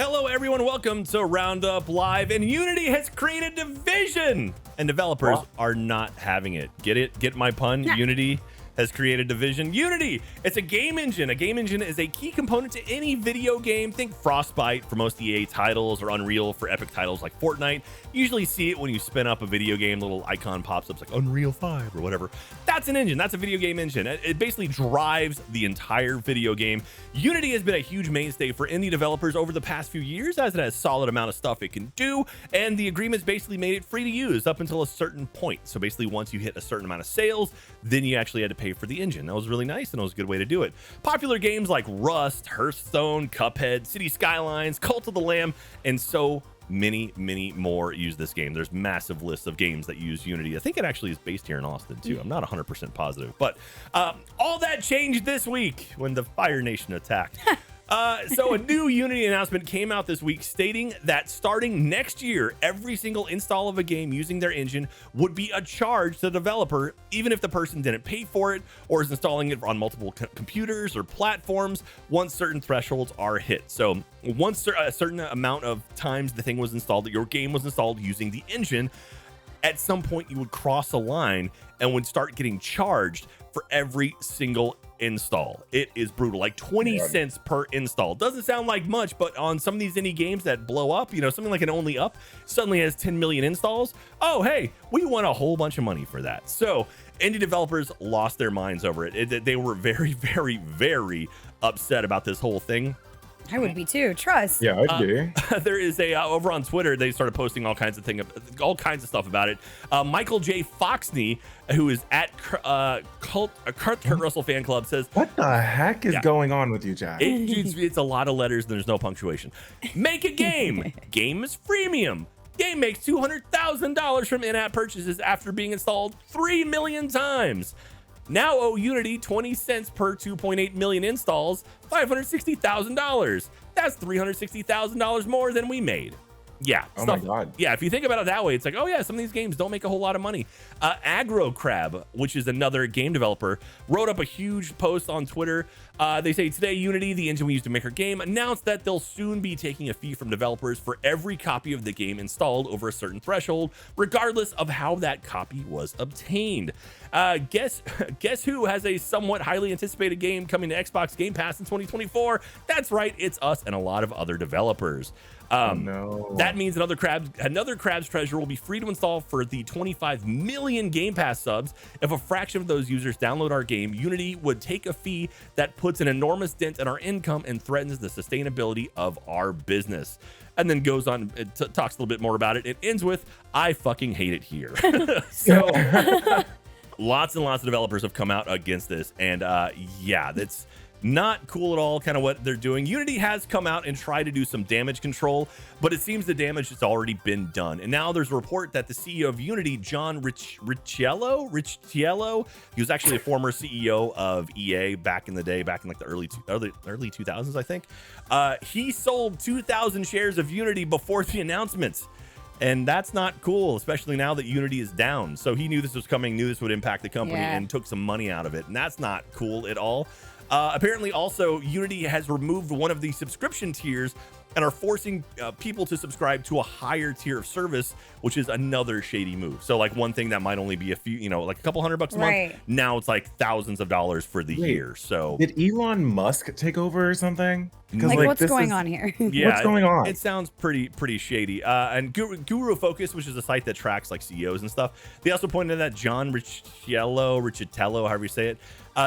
Hello, everyone. Welcome to Roundup Live. And Unity has created a division, and developers are not having it. Get it? Get my pun? Yeah. Unity has created division. Unity, it's a game engine. A game engine is a key component to any video game. Think Frostbite for most EA titles, or Unreal for epic titles like Fortnite. You usually see it when you spin up a video game, little icon pops up, it's like Unreal 5 or whatever. That's an engine. That's a video game engine. It basically drives the entire video game. Unity has been a huge mainstay for indie developers over the past few years, as it has a solid amount of stuff it can do, and the agreements basically made it free to use up until a certain point. So basically, once you hit a certain amount of sales, then you actually had to pay for the engine. That was really nice, and it was a good way to do it. Popular games like Rust, Hearthstone, Cuphead, City Skylines, Cult of the Lamb, and so many more use this game. There's massive lists of games that use Unity. I think it actually is based here in Austin too. I'm not 100% positive, but all that changed this week when the Fire Nation attacked. So a new Unity announcement came out this week stating that starting next year, every single install of a game using their engine would be a charge to the developer, even if the person didn't pay for it or is installing it on multiple computers or platforms once certain thresholds are hit. So once a certain amount of times the thing was installed, that your game was installed using the engine, at some point you would cross a line and would start getting charged for every single install. It is brutal, like 20 cents per install. Doesn't sound like much, but on some of these indie games that blow up, you know, something like an Only Up suddenly has 10 million installs. Oh, hey, we want a whole bunch of money for that. So indie developers lost their minds over it. They were very upset about this whole thing. I would be too. Trust. Yeah, I'd be. There is a over on Twitter. They started posting all kinds of stuff about it. Michael J. Foxney, who is at Kurt Russell Fan Club, says, "What the heck is going on with you, Jack?" It's a lot of letters and there's no punctuation. Make a game. Game is freemium. Game makes $200,000 from in-app purchases after being installed 3 million times. Now owe Unity 20 cents per 2.8 million installs, $560,000. That's $360,000 more than we made. Yeah. Oh my God. Yeah. If you think about it that way, it's like, oh yeah, some of these games don't make a whole lot of money. Aggro Crab, which is another game developer, wrote up a huge post on Twitter. They say today, Unity, the engine we use to make our game, announced that they'll soon be taking a fee from developers for every copy of the game installed over a certain threshold, regardless of how that copy was obtained. Guess who has a somewhat highly anticipated game coming to Xbox Game Pass in 2024? That's right, it's us and a lot of other developers. No. That means another Crab's Treasure will be free to install for the 25 million Game Pass subs. If a fraction of those users download our game, Unity would take a fee that puts an enormous dent in our income and threatens the sustainability of our business. And then goes on, talks a little bit more about it. It ends with, I fucking hate it here. So lots and lots of developers have come out against this. And yeah, that's not cool at all, kind of what they're doing. Unity has come out and tried to do some damage control, but it seems the damage has already been done. And now there's a report that the CEO of Unity, John Ricciello, he was actually a former CEO of EA back in the day, back in like the early 2000s, I think. He sold 2,000 shares of Unity before the announcements. And that's not cool, especially now that Unity is down. So he knew this was coming, knew this would impact the company, and took some money out of it. And that's not cool at all. Apparently also Unity has removed one of the subscription tiers and are forcing people to subscribe to a higher tier of service, which is another shady move. So like one thing that might only be a few, you know, like a couple $100 a month, now it's like thousands of dollars for the year. So did Elon Musk take over or something? Like what's going on here? Yeah, what's going on? It sounds pretty shady. And Guru Focus, which is a site that tracks like CEOs and stuff, they also pointed out that John Ricciello, however you say it,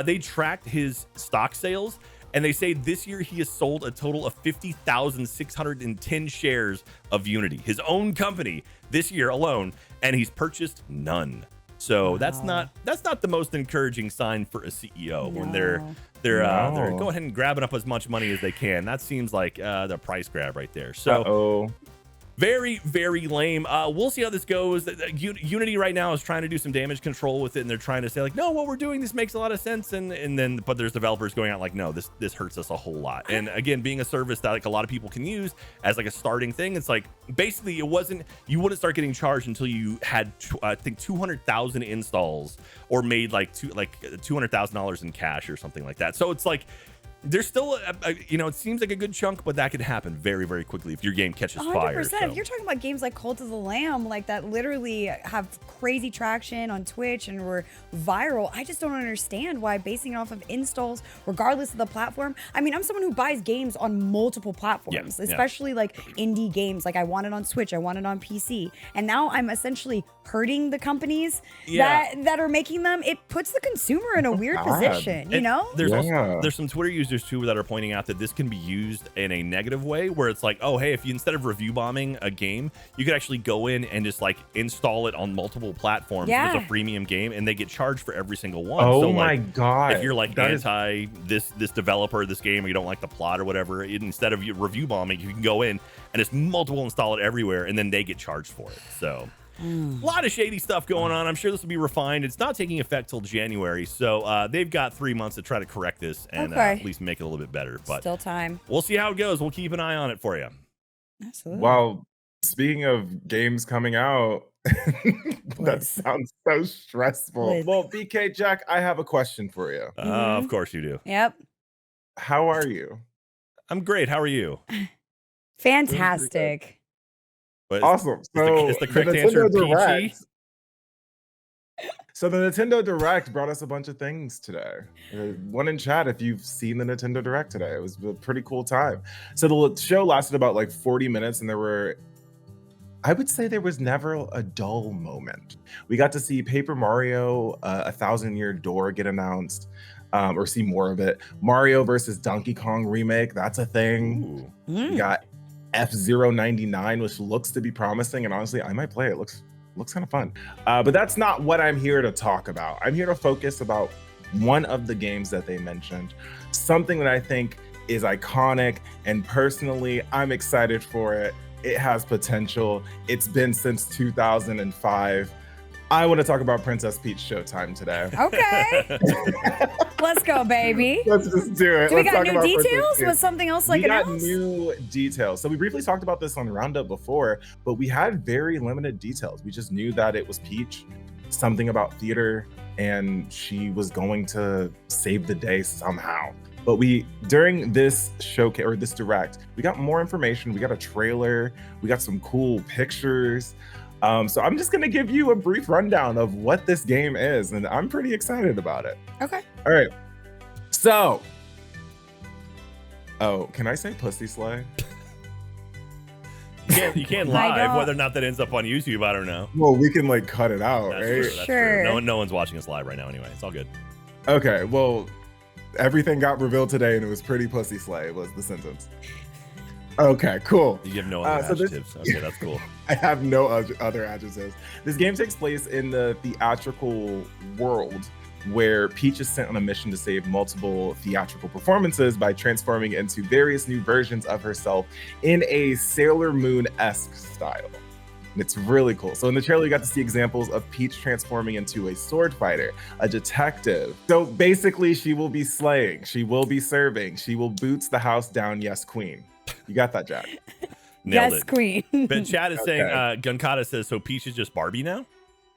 they tracked his stock sales, and they say this year he has sold a total of 50,610 shares of Unity, his own company, this year alone, and he's purchased none. So that's not the most encouraging sign for a CEO when they're go ahead and grabbing up as much money as they can. That seems like the price grab right there. So very lame. We'll see how this goes. Unity right now is trying to do some damage control with it, and they're trying to say like, no, what we're doing, this makes a lot of sense, but there's developers going out like, no, this hurts us a whole lot. And again, being a service that like a lot of people can use as like a starting thing, it's like basically you wouldn't start getting charged until you had I think 200,000 installs or made like $200,000 in cash or something like that. So it's like There's still, it seems like a good chunk, but that could happen very, very quickly if your game catches 100%. fire. So. If you're talking about games like Cult of the Lamb, like that literally have crazy traction on Twitch and were viral, I just don't understand why basing it off of installs, regardless of the platform. I mean, I'm someone who buys games on multiple platforms, especially like indie games. Like I want it on Switch, I want it on PC. And now I'm essentially hurting the companies that are making them. It puts the consumer in a weird position, you know? There's some Twitter users too that are pointing out that this can be used in a negative way, where it's like, oh, hey, if you instead of review bombing a game, you could actually go in and just like install it on multiple platforms as a freemium game, and they get charged for every single one. Oh so, my god! If you're like anti this developer, this game, or you don't like the plot or whatever, instead of you review bombing, you can go in and just multiple install it everywhere, and then they get charged for it. So. A lot of shady stuff going on. I'm sure this will be refined. It's not taking effect till January, so they've got 3 months to try to correct this and at least make it a little bit better. But still time. We'll see how it goes. We'll keep an eye on it for you. Absolutely. Well, speaking of games coming out, that sounds so stressful. Well, BK Jack, I have a question for you. Of course you do. Yep. How are you? I'm great. How are you? Fantastic. Awesome. So is the correct answer peachy? So the Nintendo Direct brought us a bunch of things today. One in chat if you've seen the Nintendo Direct today. It was a pretty cool time. So the show lasted about like 40 minutes, and I would say there was never a dull moment. We got to see Paper Mario, A Thousand Year Door get announced, or see more of it. Mario versus Donkey Kong remake, that's a thing. We got F-Zero 99, which looks to be promising, and honestly, I might play it. Looks kind of fun. But that's not what I'm here to talk about. I'm here to focus about one of the games that they mentioned, something that I think is iconic, and personally, I'm excited for it. It has potential. It's been since 2005. I want to talk about Princess Peach Showtime today. Okay. Let's go, baby. Let's just do it. Do we got new details? Was something else like announced? We got new details. So we briefly talked about this on Roundup before, but we had very limited details. We just knew that it was Peach, something about theater, and she was going to save the day somehow. But during this showcase or this direct, we got more information. We got a trailer. We got some cool pictures. So I'm just going to give you a brief rundown of what this game is, and I'm pretty excited about it. Okay. All right. So, can I say pussy slay? You can't live. Whether or not that ends up on YouTube, I don't know. Well, we can like cut it out, that's right? True, that's true. No one's watching us live right now anyway. It's all good. Okay, well, everything got revealed today, and it was pretty pussy slay was the sentence. Okay, cool. You have no other adjectives. Okay, that's cool. I have no other adjectives. This game takes place in the theatrical world, where Peach is sent on a mission to save multiple theatrical performances by transforming into various new versions of herself in a Sailor Moon-esque style. And it's really cool. So in the trailer, you got to see examples of Peach transforming into a sword fighter, a detective. So basically, she will be slaying, she will be serving, she will boots the house down, yes, queen. You got that, Jack? Nailed it. Queen. But Chad is saying, Gunkata says, so Peach is just Barbie now?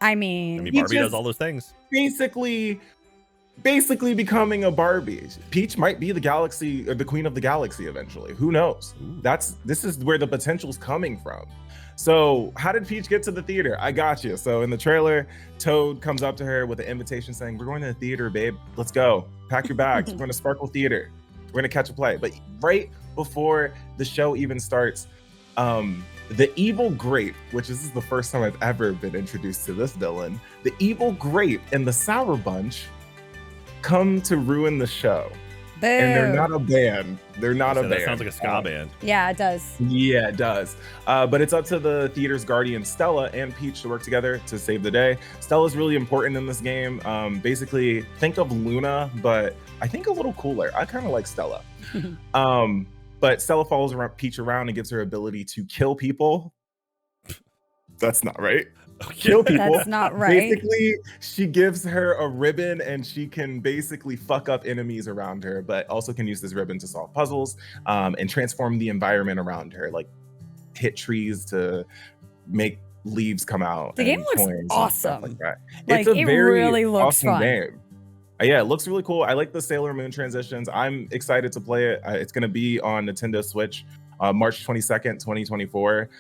I mean Barbie does all those things. Basically becoming a Barbie. Peach might be the galaxy or the queen of the galaxy eventually. Who knows? This is where the potential's coming from. So how did Peach get to the theater? I got you. So in the trailer, Toad comes up to her with an invitation saying, we're going to the theater, babe. Let's go. Pack your bags. We're going to Sparkle Theater. We're going to catch a play. But right before the show even starts, the evil grape, which is the first time I've ever been introduced to this villain, the evil grape and the sour bunch come to ruin the show. Boom. And they're not a band. They're not a band. That sounds like a ska band. Yeah, it does. Yeah, it does. But it's up to the theater's guardian, Stella, and Peach to work together to save the day. Stella's really important in this game. Basically, think of Luna, but I think a little cooler. I kind of like Stella. But Stella follows Peach around and gives her ability to kill people. That's not right. Kill people. That's not right. Basically, she gives her a ribbon and she can basically fuck up enemies around her, but also can use this ribbon to solve puzzles and transform the environment around her, like hit trees to make leaves come out. The game looks awesome. Like that. Like, It's a very really looks awesome fun. game. Yeah, it looks really cool. I like the Sailor Moon transitions. I'm excited to play it. It's going to be on Nintendo Switch, March 22nd, 2024.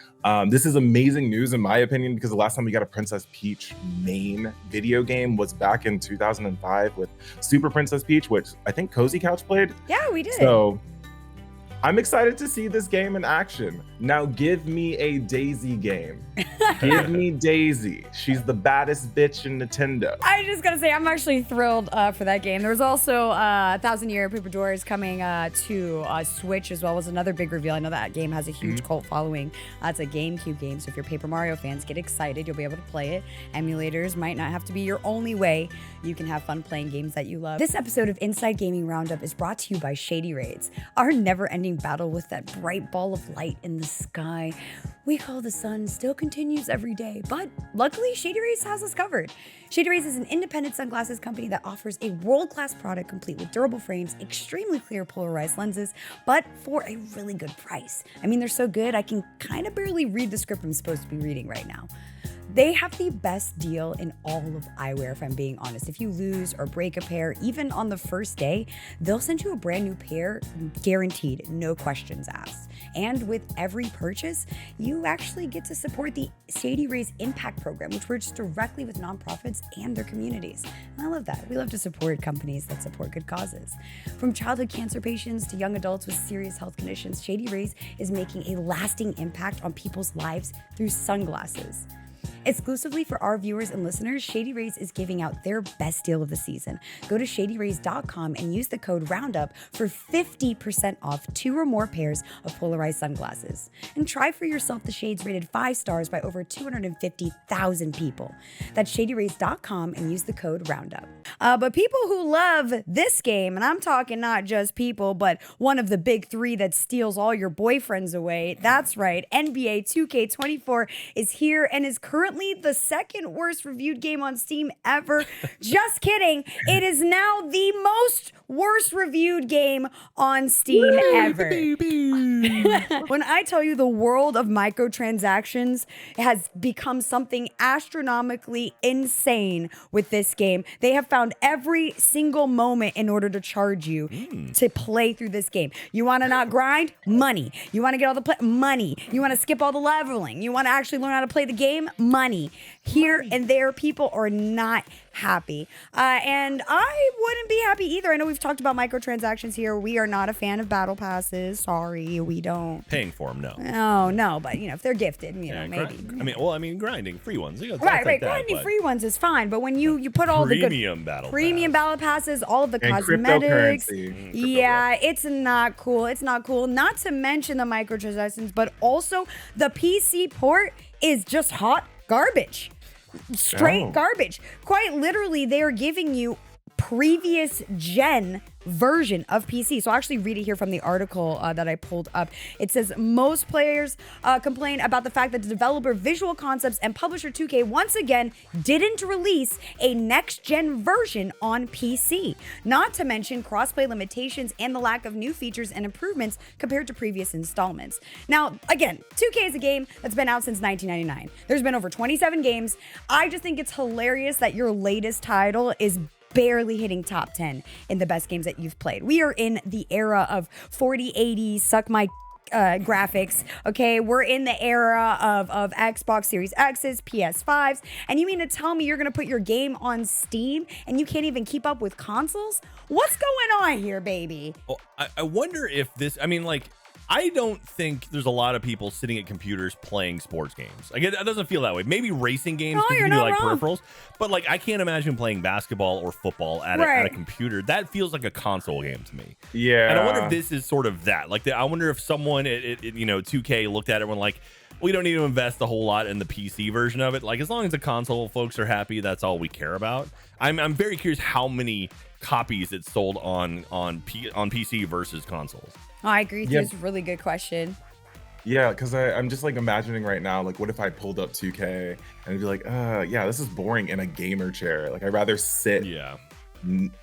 This is amazing news, in my opinion, because the last time we got a Princess Peach main video game was back in 2005 with Super Princess Peach, which I think Cozy Couch played. Yeah, we did. So I'm excited to see this game in action. Now give me a Daisy game. Give me Daisy. She's the baddest bitch in Nintendo. I just gotta say, I'm actually thrilled for that game. There was also 1,000 Year Paper Doors coming to Switch as well, was another big reveal. I know that game has a huge cult following. It's a GameCube game, so if you're Paper Mario fans, get excited. You'll be able to play it. Emulators might not have to be your only way. You can have fun playing games that you love. This episode of Inside Gaming Roundup is brought to you by Shady Raids, our never-ending battle with that bright ball of light in the sky we call the sun still continues every day, but luckily Shady Rays has us covered. Shady Rays is an independent sunglasses company that offers a world-class product complete with durable frames, extremely clear polarized lenses, but for a really good price. I mean, they're so good, I can kind of barely read the script I'm supposed to be reading right now. They have the best deal in all of eyewear, if I'm being honest. If you lose or break a pair, even on the first day, they'll send you a brand new pair, guaranteed, no questions asked. And with every purchase, you actually get to support the Shady Rays Impact Program, which works directly with nonprofits and their communities. And I love that. We love to support companies that support good causes. From childhood cancer patients to young adults with serious health conditions, Shady Rays is making a lasting impact on people's lives through sunglasses. Exclusively for our viewers and listeners, Shady Rays is giving out their best deal of the season. Go to shadyrays.com and use the code ROUNDUP for 50% off 2 or more pairs of polarized sunglasses. And try for yourself the shades rated 5 stars by over 250,000 people. That's shadyrays.com and use the code ROUNDUP. But people who love this game, and I'm talking not just people, but one of the big 3 that steals all your boyfriends away, that's right, NBA 2K24 is here and is currently the second worst reviewed game on Steam ever. Just kidding. It is now the most worst reviewed game on Steam ever. When I tell you the world of microtransactions has become something astronomically insane with this game, they have found every single moment in order to charge you to play through this game. You want to not grind? Money. You want to get all the money. You want to skip all the leveling. You want to actually learn how to play the game? Money. Here and there, people are not happy. And I wouldn't be happy either. I know we've talked about microtransactions here. We are not a fan of battle passes. Sorry, we don't. Paying for them, no. No, but if they're gifted, maybe. Grinding free ones. Right. Grinding free ones is fine, but when you put all the good premium battle passes, all of the and cosmetics, cryptocurrency. it's not cool. It's not cool. Not to mention the microtransactions, but also the PC port is just hot garbage. Straight garbage. Quite literally, they are giving you previous gen version of PC. So I'll actually read it here from the article that I pulled up. It says most players complain about the fact that the developer Visual Concepts and publisher 2K once again didn't release a next-gen version on PC. Not to mention crossplay limitations and the lack of new features and improvements compared to previous installments. Now, again, 2K is a game that's been out since 1999. There's been over 27 games. I just think it's hilarious that your latest title is barely hitting top 10 in the best games that you've played. We are in the era of 4080 suck my graphics, okay? We're in the era of Xbox Series X's, PS5s, and you mean to tell me you're gonna put your game on Steam and you can't even keep up with consoles? What's going on here, baby? Well, I wonder if this, I don't think there's a lot of people sitting at computers playing sports games. It doesn't feel that way. Maybe racing games because you do peripherals, but I can't imagine playing basketball or football at a computer. That feels like a console game to me. Yeah. And I wonder if this is sort of that. I wonder if someone at 2K looked at it and went we don't need to invest a whole lot in the PC version of it. As long as the console folks are happy, that's all we care about. I'm very curious how many copies it sold on PC versus consoles. Oh, I agree with you. It's a really good question. Yeah, because I'm just imagining right now, what if I pulled up 2K and it'd be yeah, this is boring in a gamer chair. I'd rather sit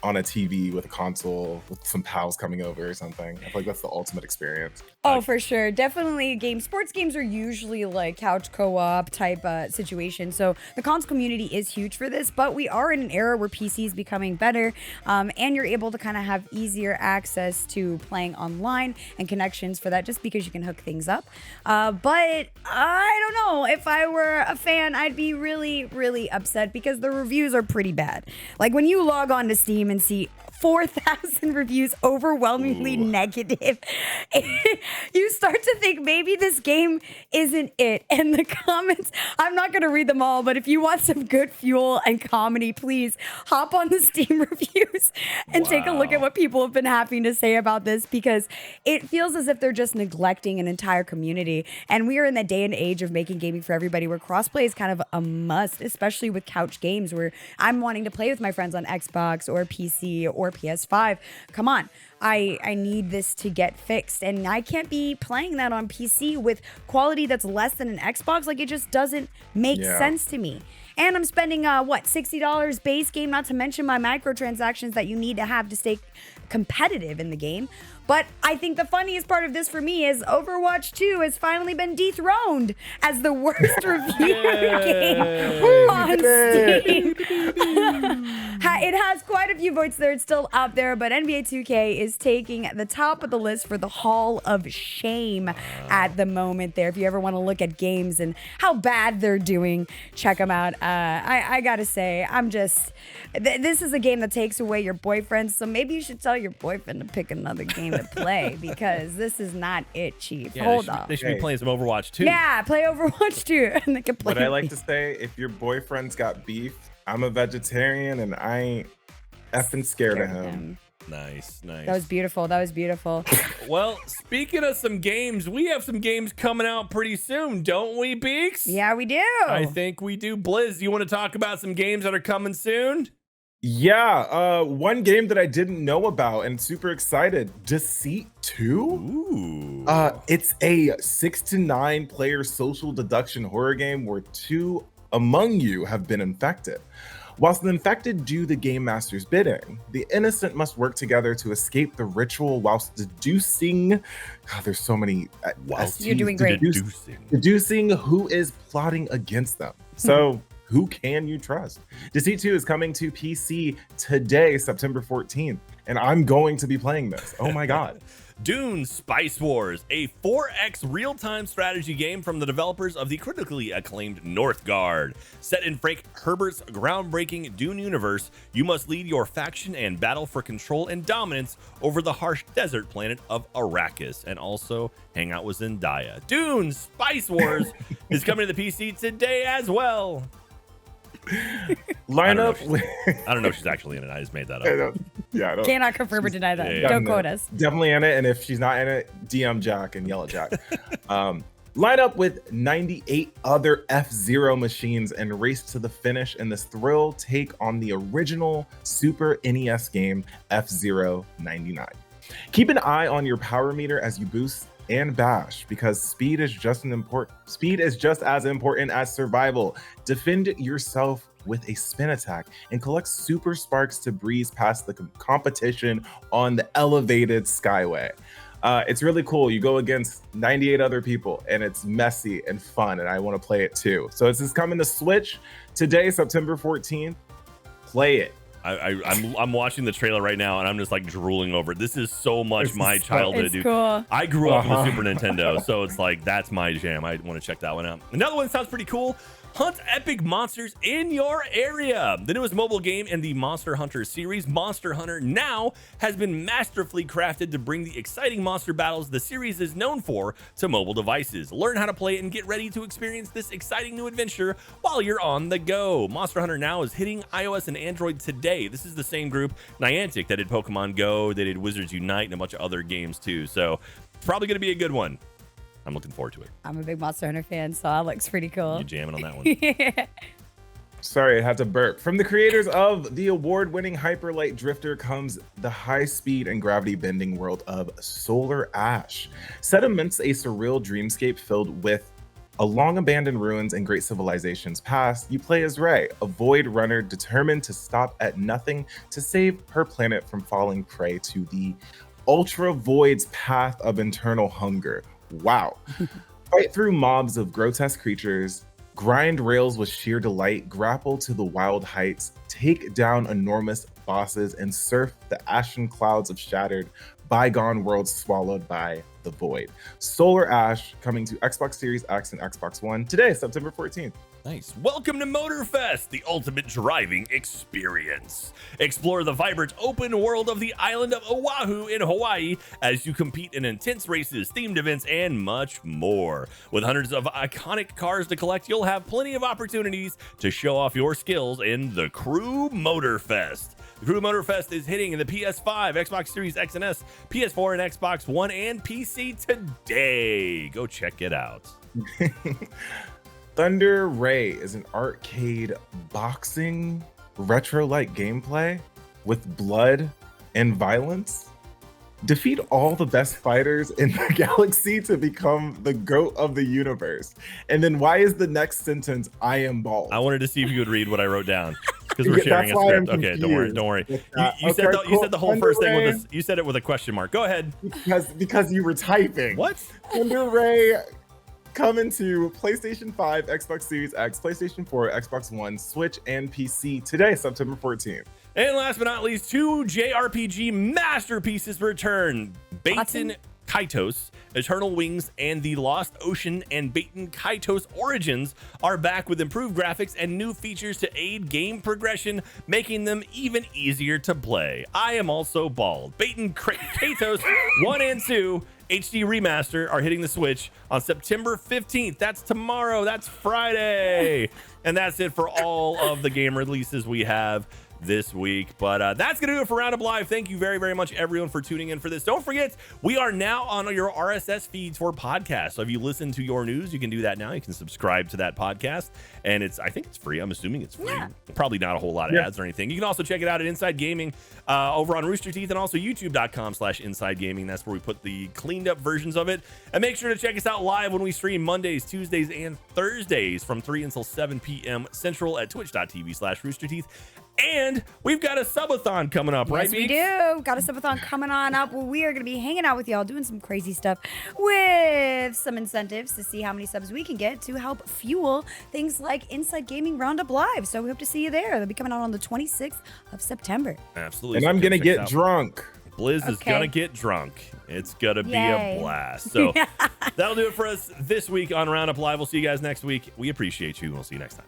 on a TV with a console with some pals coming over or something. I feel like that's the ultimate experience. Oh, for sure. Definitely games. Sports games are usually like couch co-op type situation. So the console community is huge for this, but we are in an era where PC is becoming better, and you're able to kind of have easier access to playing online and connections for that just because you can hook things up. But I don't know. If I were a fan, I'd be really, really upset because the reviews are pretty bad. Like when you log on to Steam and see 4,000 reviews overwhelmingly negative, you start to think maybe this game isn't it. And the comments, I'm not going to read them all, but if you want some good fuel and comedy, please hop on the Steam reviews and take a look at what people have been having to say about this, because it feels as if they're just neglecting an entire community. And we are in the day and age of making gaming for everybody where crossplay is kind of a must, especially with couch games where I'm wanting to play with my friends on Xbox or PC or PS5. Come on. I need this to get fixed, and I can't be playing that on PC with quality that's less than an Xbox. Like, it just doesn't make sense to me. And I'm spending $60 base game, not to mention my microtransactions that you need to have to stay competitive in the game. But I think the funniest part of this for me is Overwatch 2 has finally been dethroned as the worst reviewed game on Steam. It has quite a few votes there. It's still up there, but NBA 2K is taking the top of the list for the Hall of Shame at the moment there. If you ever want to look at games and how bad they're doing, check them out. I gotta say, this is a game that takes away your boyfriend, so maybe you should tell your boyfriend to pick another game to play, because this is not it, Chief. Yeah, Hold on. They should be playing some Overwatch 2. Yeah, play Overwatch 2. And they can play. What I like to say, if your boyfriend's got beef, I'm a vegetarian and I ain't effing scared of him. Nice. That was beautiful. Well, speaking of some games, we have some games coming out pretty soon, don't we, Beaks? Yeah, we do. I think we do. Blizz, you want to talk about some games that are coming soon? Yeah, one game that I didn't know about and super excited, Deceit 2? Ooh. It's a 6 to 9 player social deduction horror game where 2 among you have been infected. Whilst the infected do the game master's bidding, the innocent must work together to escape the ritual whilst deducing. God, there's so many. You're doing great. Deducing who is plotting against them. So, who can you trust? Deceit 2 is coming to PC today, September 14th, and I'm going to be playing this. Oh my God. Dune Spice Wars, a 4X real-time strategy game from the developers of the critically acclaimed Northgard. Set in Frank Herbert's groundbreaking Dune universe, you must lead your faction and battle for control and dominance over the harsh desert planet of Arrakis, and also hang out with Zendaya. Dune Spice Wars is coming to the PC today as well. Line up. I don't know if she's actually in it. I just made that up. I don't, cannot confirm or deny that. Don't quote us. Definitely in it, and if she's not in it, DM Jack and yell at Jack. Line up with 98 other F-Zero machines and race to the finish in this thrill take on the original Super NES game F-Zero 99. Keep an eye on your power meter as you boost and bash, because speed is just as important as survival. Defend yourself with a spin attack and collect super sparks to breeze past the competition on the elevated skyway. It's really cool. You go against 98 other people and it's messy and fun, and I want to play it too. So this is coming to Switch today, September 14th. Play it. I'm watching the trailer right now and I'm just like drooling over it. This is so much my childhood, dude. Cool. I grew up with Super Nintendo, so it's like that's my jam. I want to check that one out. Another one sounds pretty cool. Hunt epic monsters in your area. The newest mobile game in the Monster Hunter series, Monster Hunter Now, has been masterfully crafted to bring the exciting monster battles the series is known for to mobile devices. Learn how to play it and get ready to experience this exciting new adventure while you're on the go. Monster Hunter Now is hitting iOS and Android today. This is the same group, Niantic, that did Pokemon Go, they did Wizards Unite, and a bunch of other games too. So probably going to be a good one. I'm looking forward to it. I'm a big Monster Hunter fan, so that looks pretty cool. You jamming on that one? Yeah. Sorry, I had to burp. From the creators of the award-winning Hyperlight Drifter comes the high-speed and gravity-bending world of Solar Ash. Set amidst a surreal dreamscape filled with Along abandoned ruins and great civilizations past, you play as Rey, a void runner determined to stop at nothing to save her planet from falling prey to the ultra void's path of internal hunger. Wow. Fight through mobs of grotesque creatures, grind rails with sheer delight, grapple to the wild heights, take down enormous bosses, and surf the ashen clouds of shattered, bygone worlds swallowed by the void. Solar Ash coming to Xbox Series X and Xbox One today, September 14th. Nice. Welcome to Motorfest, the ultimate driving experience. Explore the vibrant open world of the island of Oahu in Hawaii as you compete in intense races, themed events, and much more. With hundreds of iconic cars to collect, you'll have plenty of opportunities to show off your skills in the Crew Motorfest. The Crew Motorfest is hitting in the PS5, Xbox Series X and S, PS4 and Xbox One, and PC today. Go check it out. Thunder Ray is an arcade boxing retro-like gameplay with blood and violence. Defeat all the best fighters in the galaxy to become the GOAT of the universe. And then why is the next sentence, I am bald? I wanted to see if you could read what I wrote down because we're Yeah, sharing a that's why script. I'm Okay, don't worry. You, Okay, said you cool. said the whole Thunder first thing Ray, with this. You said it with a question mark. Go ahead. because you were typing. What? Thunder Ray coming to PlayStation 5, Xbox Series X, PlayStation 4, Xbox One, Switch, and PC today, September 14th. And last but not least, two JRPG masterpieces return. Baten Kaitos, Eternal Wings, and The Lost Ocean and Baten Kaitos Origins are back with improved graphics and new features to aid game progression, making them even easier to play. I am also bald. Baten Kaitos 1 and 2 HD Remaster are hitting the Switch on September 15th. That's tomorrow. That's Friday. And that's it for all of the game releases we have this week. But that's going to do it for Roundup Live. Thank you very, very much, everyone, for tuning in for this. Don't forget, we are now on your RSS feeds for podcasts. So if you listen to your news, you can do that now. You can subscribe to that podcast. And I think it's free. I'm assuming it's free. Yeah. Probably not a whole lot of ads or anything. You can also check it out at Inside Gaming over on Rooster Teeth and also youtube.com/Inside Gaming. That's where we put the cleaned up versions of it. And make sure to check us out live when we stream Mondays, Tuesdays, and Thursdays from 3 until 7 p.m. Central at twitch.tv/Rooster Teeth. And we've got a subathon coming up, right? Yes, we do. Got a subathon coming on up. Well, we are going to be hanging out with y'all, doing some crazy stuff with some incentives to see how many subs we can get to help fuel things like Inside Gaming Roundup Live. So we hope to see you there. They'll be coming out on the 26th of September. Absolutely. And So I'm go going to check it get out. drunk. Blizz is Okay. gonna get drunk. It's gonna be Yay. a blast. So that'll do it for us this week on Roundup Live. We'll see you guys next week. We appreciate you. We'll see you next time.